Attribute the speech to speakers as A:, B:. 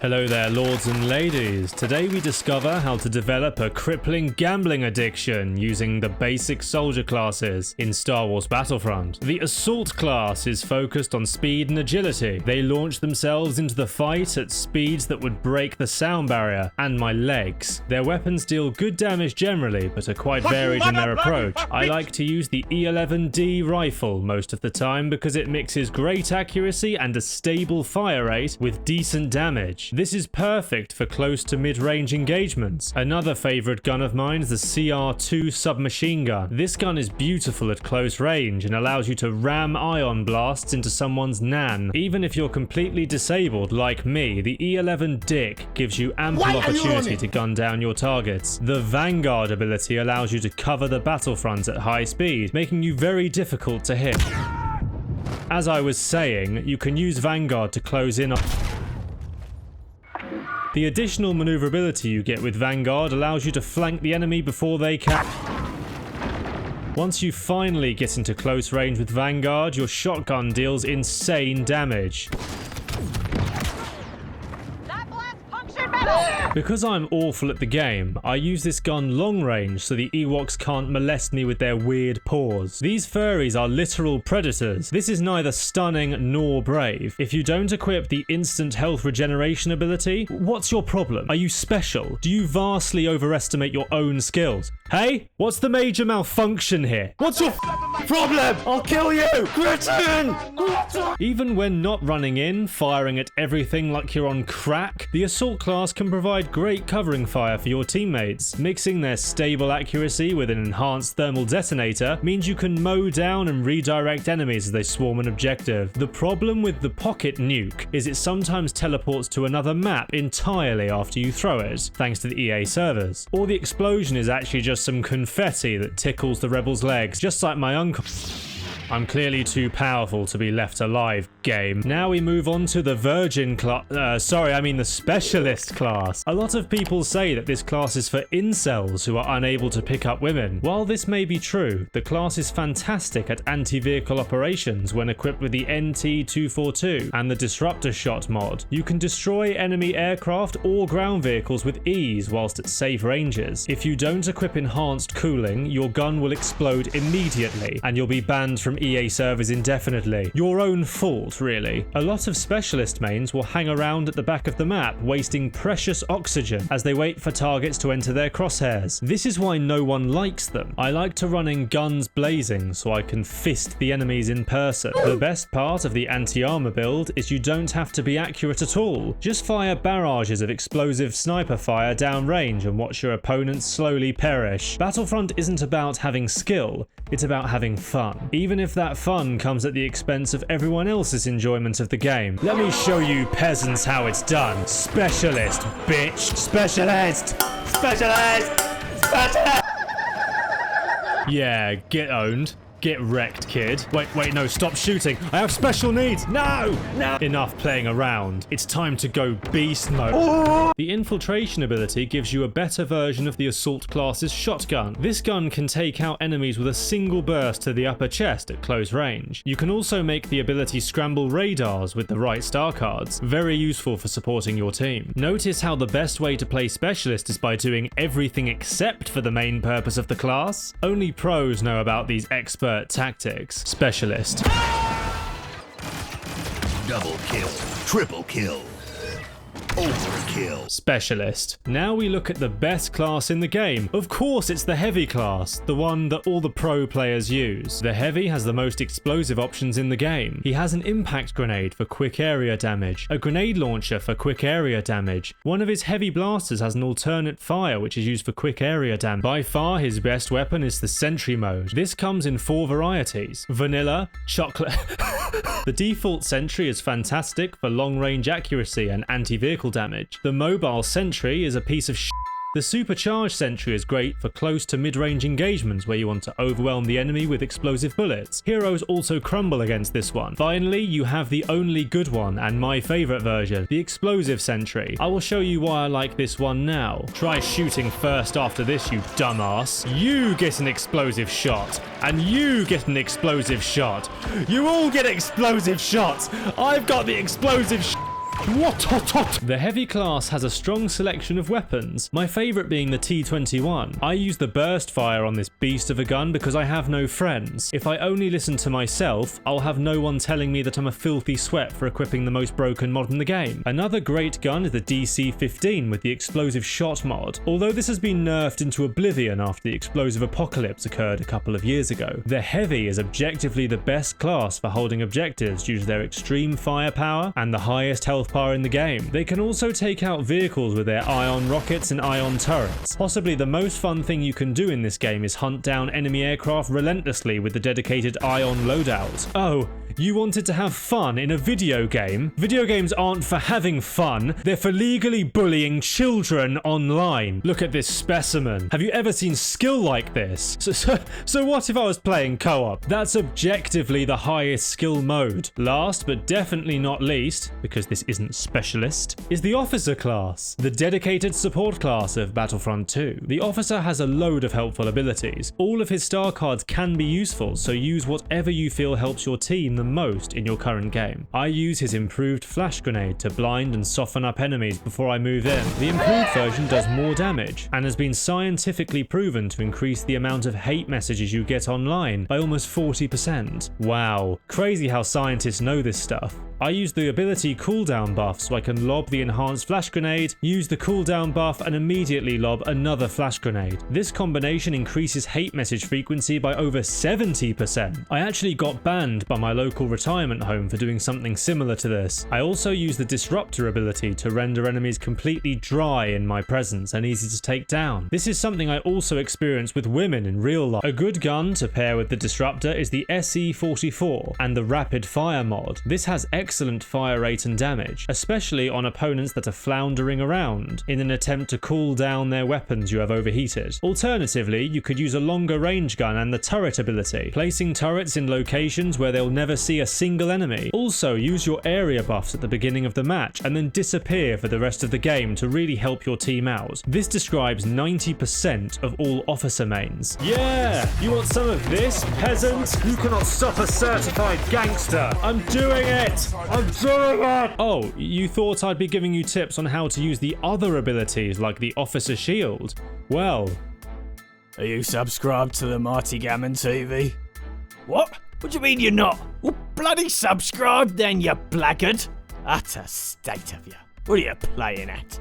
A: Hello there, lords and ladies. Today we discover how to develop a crippling gambling addiction using the basic soldier classes in Star Wars Battlefront. The Assault class is focused on speed and agility. They launch themselves into the fight at speeds that would break the sound barrier and my legs. Their weapons deal good damage generally, but are quite varied in their approach. I like to use the E11D rifle most of the time because it mixes great accuracy and a stable fire rate with decent damage. This is perfect for close to mid-range engagements. Another favourite gun of mine is the CR2 submachine gun. This gun is beautiful at close range and allows you to ram ion blasts into someone's nan. Even if you're completely disabled like me, the E11 Dick gives you ample opportunity to gun down your targets. The Vanguard ability allows you to cover the battlefront at high speed, making you very difficult to hit. As I was saying, you can use Vanguard to close in on... The additional maneuverability you get with Vanguard allows you to flank the enemy before they can. Once you finally get into close range with Vanguard, your shotgun deals insane damage. Because I'm awful at the game, I use this gun long range so the Ewoks can't molest me with their weird paws. These furries are literal predators. This is neither stunning nor brave. If you don't equip the instant health regeneration ability, what's your problem? Are you special? Do you vastly overestimate your own skills? Hey, what's the major malfunction here? What's your problem? I'll kill you! Gritton! Even when not running in, firing at everything like you're on crack, the Assault class can provide great covering fire for your teammates. Mixing their stable accuracy with an enhanced thermal detonator means you can mow down and redirect enemies as they swarm an objective. The problem with the pocket nuke is it sometimes teleports to another map entirely after you throw it, thanks to the EA servers. Or the explosion is actually just some confetti that tickles the rebels' legs, just like my uncle. I'm clearly too powerful to be left alive, game. Now we move on to the Virgin class. The Specialist class. A lot of people say that this class is for incels who are unable to pick up women. While this may be true, the class is fantastic at anti-vehicle operations when equipped with the NT-242 and the Disruptor Shot mod. You can destroy enemy aircraft or ground vehicles with ease whilst at safe ranges. If you don't equip enhanced cooling, your gun will explode immediately and you'll be banned from EA servers indefinitely. Your own fault, really. A lot of specialist mains will hang around at the back of the map, wasting precious oxygen as they wait for targets to enter their crosshairs. This is why no one likes them. I like to run in guns blazing so I can fist the enemies in person. The best part of the anti-armor build is you don't have to be accurate at all. Just fire barrages of explosive sniper fire downrange and watch your opponents slowly perish. Battlefront isn't about having skill, it's about having fun. Even if that fun comes at the expense of everyone else's enjoyment of the game. Let me show you peasants how it's done. Specialist, bitch. Specialist! Specialist! Specialist! Yeah, get owned. Get wrecked, kid. Wait, no, stop shooting. I have special needs. No! Enough playing around. It's time to go beast mode. Oh! The infiltration ability gives you a better version of the Assault class's shotgun. This gun can take out enemies with a single burst to the upper chest at close range. You can also make the ability scramble radars with the right star cards. Very useful for supporting your team. Notice how the best way to play Specialist is by doing everything except for the main purpose of the class. Only pros know about these expert tactics. Specialist.
B: Double kill. Triple kill. Overkill.
A: Specialist. Now we look at the best class in the game. Of course it's the Heavy class, the one that all the pro players use. The Heavy has the most explosive options in the game. He has an impact grenade for quick area damage, a grenade launcher for quick area damage. One of his heavy blasters has an alternate fire which is used for quick area damage. By far his best weapon is the Sentry mode. This comes in 4 varieties: vanilla, chocolate. The default Sentry is fantastic for long range accuracy and anti-vehicle damage. The mobile Sentry is a piece of shit. The supercharged Sentry is great for close to mid-range engagements where you want to overwhelm the enemy with explosive bullets. Heroes also crumble against this one. Finally, you have the only good one and my favourite version, the explosive Sentry. I will show you why I like this one now. Try shooting first after this, you dumbass. You get an explosive shot, and you get an explosive shot. You all get explosive shots. I've got the explosive
C: What?
A: The heavy class has a strong selection of weapons, my favourite being the T21. I use the burst fire on this beast of a gun because I have no friends. If I only listen to myself, I'll have no one telling me that I'm a filthy sweat for equipping the most broken mod in the game. Another great gun is the DC-15 with the explosive shot mod, although this has been nerfed into oblivion after the explosive apocalypse occurred a couple of years ago. The heavy is objectively the best class for holding objectives due to their extreme firepower and the highest health bar in the game. They can also take out vehicles with their ion rockets and ion turrets. Possibly the most fun thing you can do in this game is hunt down enemy aircraft relentlessly with the dedicated ion loadout. Oh, you wanted to have fun in a video game? Video games aren't for having fun, they're for legally bullying children online. Look at this specimen. Have you ever seen skill like this? So what if I was playing co-op? That's objectively the highest skill mode. Last but definitely not least, because this isn't specialist, is the officer class, the dedicated support class of Battlefront 2. The officer has a load of helpful abilities. All of his star cards can be useful, so use whatever you feel helps your team the most in your current game. I use his improved flash grenade to blind and soften up enemies before I move in. The improved version does more damage and has been scientifically proven to increase the amount of hate messages you get online by almost 40%. Wow, crazy how scientists know this stuff. I use the ability cooldown buff so I can lob the enhanced flash grenade, use the cooldown buff and immediately lob another flash grenade. This combination increases hate message frequency by over 70%. I actually got banned by my local retirement home for doing something similar to this. I also use the disruptor ability to render enemies completely dry in my presence and easy to take down. This is something I also experience with women in real life. A good gun to pair with the disruptor is the SE44 and the rapid fire mod. This has excellent fire rate and damage, especially on opponents that are floundering around in an attempt to cool down their weapons you have overheated. Alternatively, you could use a longer range gun and the turret ability, placing turrets in locations where they'll never see a single enemy. Also, use your area buffs at the beginning of the match and then disappear for the rest of the game to really help your team out. This describes 90% of all officer mains. Yeah! You want some of this, peasant? You cannot stop a certified gangster! I'm doing it! I'm doing it! Oh, you thought I'd be giving you tips on how to use the other abilities like the officer shield? Well...
C: Are you subscribed to the Mighty Gammon TV? What? What do you mean you're not? Well, bloody subscribe then, you blackguard! Utter state of you. What are you playing at?